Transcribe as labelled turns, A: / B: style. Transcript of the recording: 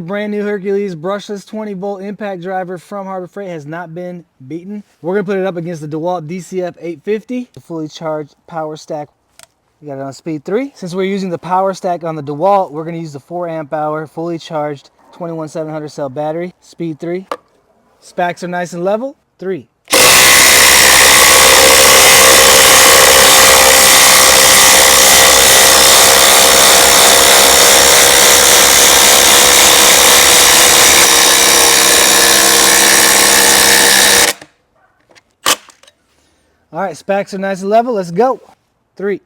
A: Brand new Hercules brushless 20-volt impact driver from Harbor Freight has not been beaten. We're going to put it up against the DeWALT DCF850, the fully charged power stack. We got it on speed 3. Since we're using the power stack on the DeWALT, we're going to use the 4 amp hour fully charged 21700 cell battery, speed 3. Specs are nice and level. 3. All right, specs are nice and level. Let's go. 3.